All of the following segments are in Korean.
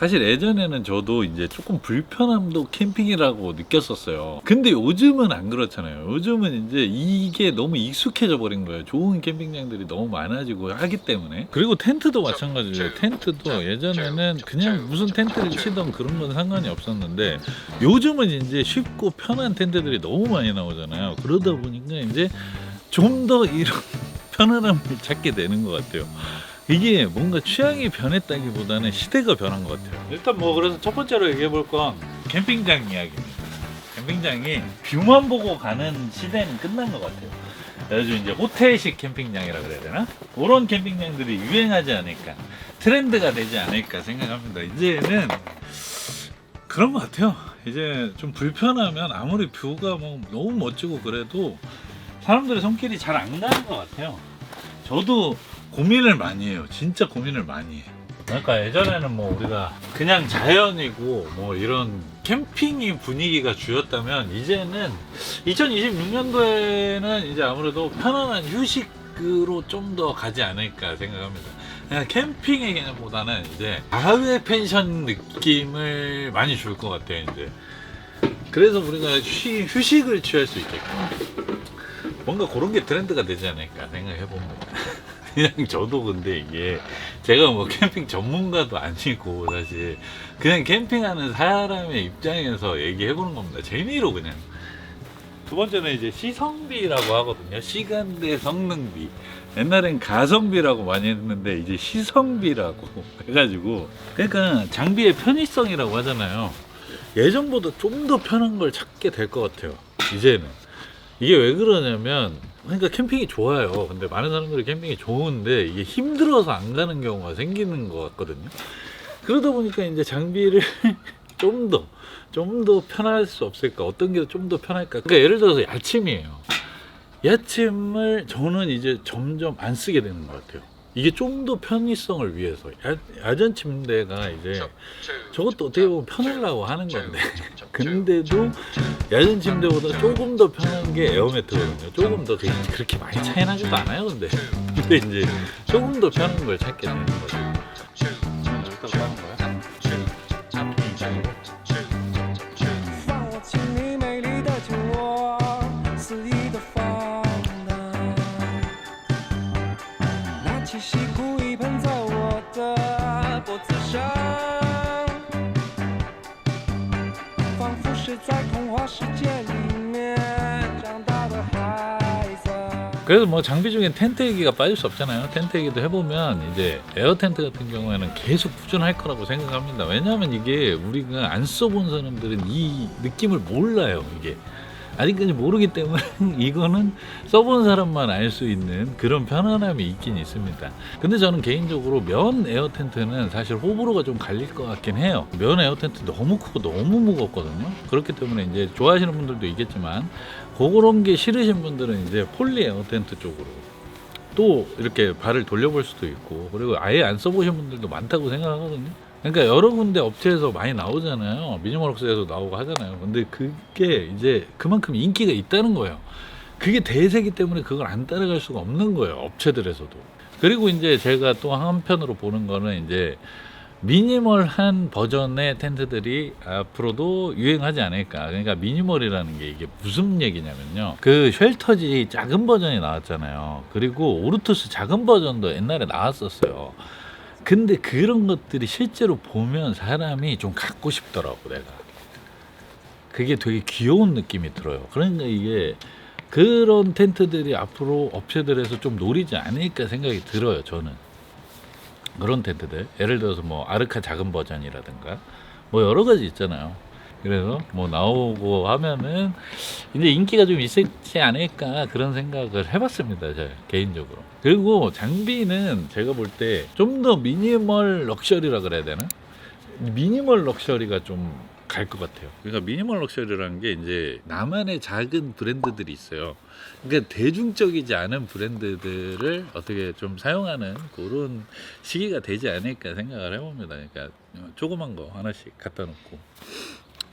사실 예전에는 저도 이제 조금 불편함도 캠핑이라고 느꼈었어요. 근데 요즘은 안 그렇잖아요. 요즘은 이제 이게 너무 익숙해져 버린 거예요. 좋은 캠핑장들이 너무 많아지고 하기 때문에. 그리고 텐트도 마찬가지예요. 텐트도 예전에는 그냥 무슨 텐트를 치던 그런 건 상관이 없었는데 요즘은 이제 쉽고 편한 텐트들이 너무 많이 나오잖아요. 그러다 보니까 이제 좀 더 이런 편안함을 찾게 되는 것 같아요. 이게 뭔가 취향이 변했다기보다는 시대가 변한 것 같아요. 일단 뭐 그래서 첫 번째로 얘기해 볼 건 캠핑장 이야기입니다. 캠핑장이 뷰만 보고 가는 시대는 끝난 것 같아요. 그래서 이제 호텔식 캠핑장이라 그래야 되나? 그런 캠핑장들이 유행하지 않을까, 트렌드가 되지 않을까 생각합니다. 이제는 그런 것 같아요. 이제 좀 불편하면 아무리 뷰가 뭐 너무 멋지고 그래도 사람들의 손길이 잘 안 가는 것 같아요. 저도 고민을 많이 해요. 진짜 고민을 많이 해. 그러니까 예전에는 뭐 우리가 그냥 자연이고 뭐 이런 캠핑이 분위기가 주였다면 이제는 2026년도에는 이제 아무래도 편안한 휴식으로 좀 더 가지 않을까 생각합니다. 그냥 캠핑의 개념보다는 이제 야외 펜션 느낌을 많이 줄 것 같아요. 이제 그래서 우리가 휴식을 취할 수 있게끔 뭔가 그런 게 트렌드가 되지 않을까 생각해 봅니다. 그냥 저도 근데 이게 제가 뭐 캠핑 전문가도 아니고 사실 그냥 캠핑하는 사람의 입장에서 얘기해 보는 겁니다. 재미로 그냥. 두 번째는 이제 시성비라고 하거든요. 시간 대 성능비. 옛날엔 가성비라고 많이 했는데 이제 시성비라고 해가지고, 그러니까 장비의 편의성이라고 하잖아요. 예전보다 좀 더 편한 걸 찾게 될 것 같아요. 이제는. 이게 왜 그러냐면, 그러니까 캠핑이 좋아요. 근데 많은 사람들이 캠핑이 좋은데 이게 힘들어서 안 가는 경우가 생기는 것 같거든요. 그러다 보니까 이제 장비를 좀 더 편할 수 없을까? 어떤 게 좀 더 편할까? 그러니까 예를 들어서 야침이에요. 야침을 저는 이제 점점 안 쓰게 되는 것 같아요. 이게 좀 더 편의성을 위해서. 야전 침대가 이제 저것도 어떻게 보면 편하려고 하는 건데 근데도 야전 침대보다 조금 더 편한 게 에어매트거든요. 조금 더 그렇게 많이 차이 나지도 않아요. 근데 이제 조금 더 편한 걸 찾게 되는 거죠. 여기다가 하는 거야? 放我亲你美丽的酒窝，肆意的放荡。拿起西裤一盆在我的脖子上，仿佛是在童话世界里面长大的孩子。 그래서 뭐 장비 중에 텐트 얘기가 빠질 수 없잖아요. 텐트 얘기도 해보면 이제 에어 텐트 같은 경우에는 계속 꾸준할 거라고 생각합니다. 왜냐하면 이게 우리가 안 써본 사람들은 이 느낌을 몰라요. 이게 아직까지 모르기 때문에 이거는 써본 사람만 알 수 있는 그런 편안함이 있긴 있습니다. 근데 저는 개인적으로 면 에어 텐트는 사실 호불호가 좀 갈릴 것 같긴 해요. 면 에어 텐트 너무 크고 너무 무겁거든요. 그렇기 때문에 이제 좋아하시는 분들도 있겠지만 그런 게 싫으신 분들은 이제 폴리 에어 텐트 쪽으로 또 이렇게 발을 돌려볼 수도 있고, 그리고 아예 안 써보신 분들도 많다고 생각하거든요. 그러니까 여러 군데 업체에서 많이 나오잖아요. 미니멀럭스에서 나오고 하잖아요. 근데 그게 이제 그만큼 인기가 있다는 거예요. 그게 대세기 때문에 그걸 안 따라갈 수가 없는 거예요. 업체들에서도. 그리고 이제 제가 또 한편으로 보는 거는 이제 미니멀한 버전의 텐트들이 앞으로도 유행하지 않을까. 그러니까 미니멀이라는 게 이게 무슨 얘기냐면요. 그 쉘터지 작은 버전이 나왔잖아요. 그리고 오르투스 작은 버전도 옛날에 나왔었어요. 근데 그런 것들이 실제로 보면 사람이 좀 갖고 싶더라고, 내가. 그게 되게 귀여운 느낌이 들어요. 그러니까 이게 그런 텐트들이 앞으로 업체들에서 좀 노리지 않을까 생각이 들어요, 저는. 그런 텐트들. 예를 들어서 뭐 아르카 작은 버전이라든가 뭐 여러 가지 있잖아요. 그래서 뭐 나오고 하면은 이제 인기가 좀 있지 않을까 그런 생각을 해봤습니다, 저 개인적으로. 그리고 장비는 제가 볼 때 좀 더 미니멀 럭셔리라 그래야 되나? 미니멀 럭셔리가 좀 갈 것 같아요. 그러니까 미니멀 럭셔리라는 게 이제 나만의 작은 브랜드들이 있어요. 그러니까 대중적이지 않은 브랜드들을 어떻게 좀 사용하는 그런 시기가 되지 않을까 생각을 해봅니다. 그러니까 조그만 거 하나씩 갖다 놓고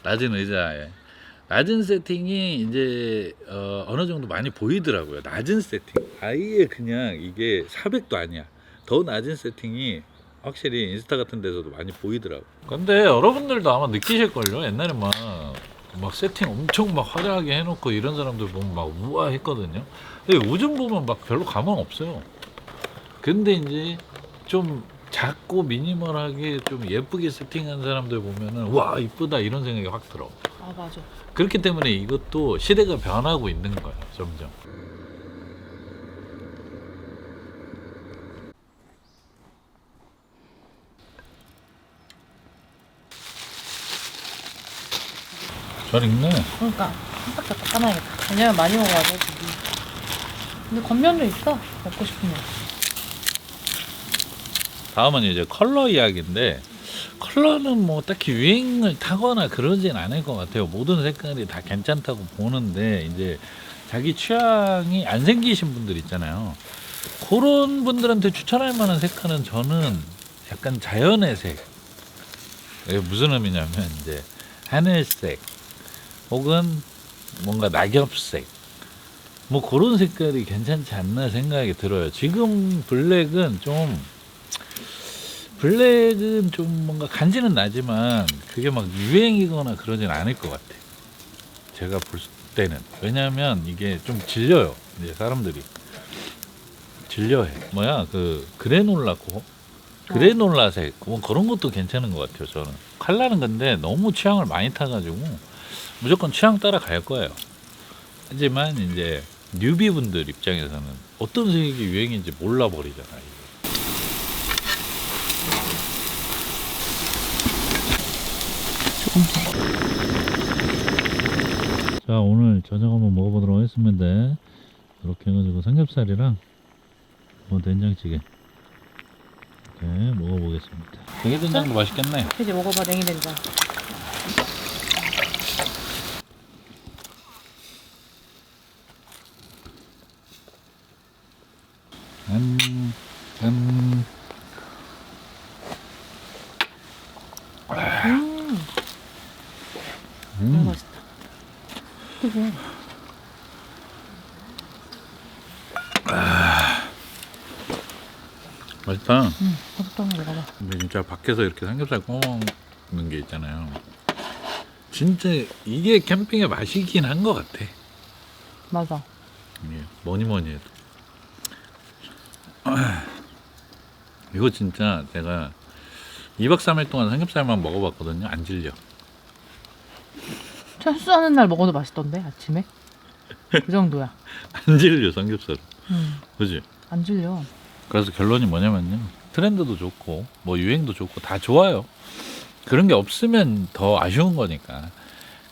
낮은 의자에 낮은 세팅이 이제 어느 정도 많이 보이더라고요. 낮은 세팅 아예 그냥 이게 400도 아니야. 더 낮은 세팅이 확실히 인스타 같은 데서도 많이 보이더라고. 근데 여러분들도 아마 느끼실걸요. 옛날에 막 세팅 엄청 막 화려하게 해놓고 이런 사람들 보면 막 우아했거든요. 근데 요즘 보면 막 별로 감흥 없어요. 근데 이제 좀 작고 미니멀하게 좀 예쁘게 세팅한 사람들 보면은 와 이쁘다 이런 생각이 확 들어. 아 맞아. 그렇기 때문에 이것도 시대가 변하고 있는 거야 점점. 잘 익네. 그러니까 한 바퀴 더 까놔야겠다. 왜냐면 많이 먹어가지고 고기. 근데 겉면도 있어. 먹고 싶으면. 다음은 이제 컬러 이야기인데 컬러는 뭐 딱히 유행을 타거나 그러진 않을 것 같아요. 모든 색깔이 다 괜찮다고 보는데 이제 자기 취향이 안 생기신 분들 있잖아요. 그런 분들한테 추천할 만한 색깔은 저는 약간 자연의 색. 이게 무슨 의미냐면 이제 하늘색 혹은 뭔가 낙엽색 뭐 그런 색깔이 괜찮지 않나 생각이 들어요. 지금 블랙은 좀 뭔가 간지는 나지만 그게 막 유행이거나 그러진 않을 것 같아. 제가 볼 때는. 왜냐면 이게 좀 질려요. 이제 사람들이. 질려해. 그 그래놀라색 뭐 그런 것도 괜찮은 것 같아요. 저는. 컬러는 근데 너무 취향을 많이 타가지고 무조건 취향 따라 갈 거예요. 하지만 이제 뉴비 분들 입장에서는 어떤 색이 유행인지 몰라 버리잖아요. 자, 오늘 저녁 한번 먹어보도록 하겠습니다. 이렇게 해가지고 삼겹살이랑 된장찌개 이렇게 먹어보겠습니다. 냉이된장도 맛있겠네. 이제 먹어봐 냉이된장. 너무 맛있다. 그게 맛있다. 버섯도 한번 먹어봐. 근데 진짜 밖에서 이렇게 삼겹살 구워 먹는 게 있잖아요. 진짜 이게 캠핑의 맛이긴 한 것 같아. 맞아. 이게 뭐니 해도. 이거 진짜 제가 2박 3일 동안 삼겹살만 먹어봤거든요. 안 질려. 철수하는 날 먹어도 맛있던데 아침에. 그 정도야. 안 질려 삼겹살. 그지? 안 질려. 그래서 결론이 뭐냐면요. 트렌드도 좋고 뭐 유행도 좋고 다 좋아요. 그런 게 없으면 더 아쉬운 거니까.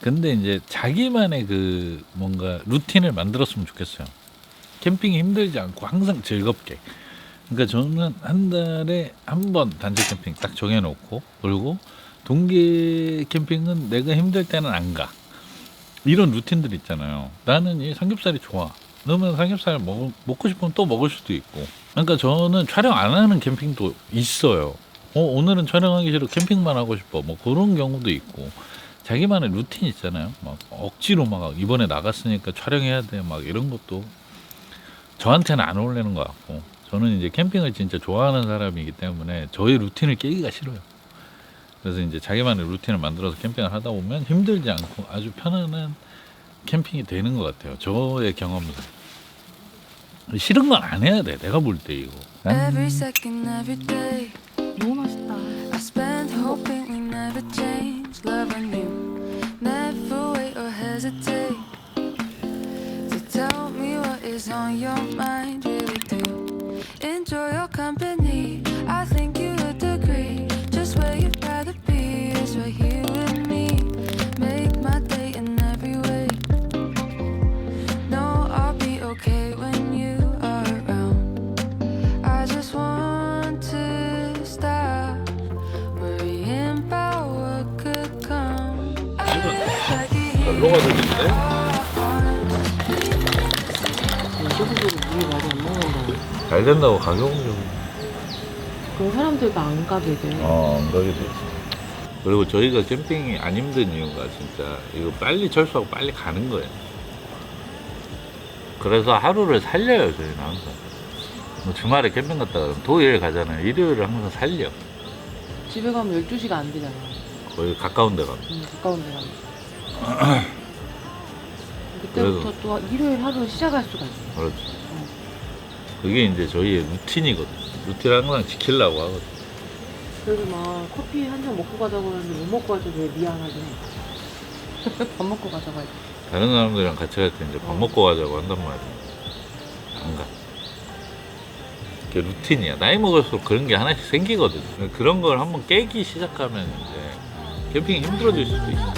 근데 이제 자기만의 그 뭔가 루틴을 만들었으면 좋겠어요. 캠핑이 힘들지 않고 항상 즐겁게. 그러니까 저는 한 달에 한 번 단체 캠핑 딱 정해놓고, 그리고 동계 캠핑은 내가 힘들 때는 안 가. 이런 루틴들 있잖아요. 나는 이 삼겹살이 좋아. 그러면 삼겹살 먹고 싶으면 또 먹을 수도 있고. 그러니까 저는 촬영 안 하는 캠핑도 있어요. 오늘은 촬영하기 싫어 캠핑만 하고 싶어. 뭐 그런 경우도 있고. 자기만의 루틴 있잖아요. 막 억지로 막 이번에 나갔으니까 촬영해야 돼. 막 이런 것도 저한테는 안 어울리는 것 같고. 저는 이제 캠핑을 진짜 좋아하는 사람이기 때문에 저의 루틴을 깨기가 싫어요. 그래서 이제 자기만의 루틴을 만들어서 캠핑을 하다 보면 힘들지 않고 아주 편안한 캠핑이 되는 것 같아요. 저의 경험상. 싫은 건 안 해야 돼. 내가 볼 때 이거. Every second, every day, 너무 맛있다. I spend hoping we never change. Loving you, never wait or hesitate to tell me what is on your mind. Really do enjoy your company. I think you would agree. Just where you'd rather be is right here with me. Make my day in every way. No, I'll be okay when you are around. I just want to stop worrying about what could come. I live like a 별로가 들리는데? 소고기를 물이 많이 안 먹는다. 잘 된다고 가격은 좀. 그럼 사람들도 안 가게 돼. 안 가게 되지. 그리고 저희가 캠핑이 안 힘든 이유가 진짜 이거 빨리 철수하고 빨리 가는 거예요. 그래서 하루를 살려요, 저희는 항상. 뭐 주말에 캠핑 갔다 그러면 토요일 가잖아요. 일요일을 항상 살려. 집에 가면 12시가 안 되잖아. 거의 가까운 데 가면. 가까운 데 가면. 그때부터 또 일요일 하루 시작할 수가 있어. 그렇죠. 그게 이제 저희의 루틴이거든. 루틴을 항상 지키려고 하거든. 그래서 막 커피 한 잔 먹고 가자고 하는데 못 먹고 가서 되게 미안하긴 해. 밥 먹고 가자고 할 때. 다른 사람들이랑 같이 갈 때 이제 밥 먹고 가자고 한단 말이야. 안 가. 그게 루틴이야. 나이 먹을수록 그런 게 하나씩 생기거든. 그런 걸 한번 깨기 시작하면 이제 캠핑이 힘들어질 수도 있어.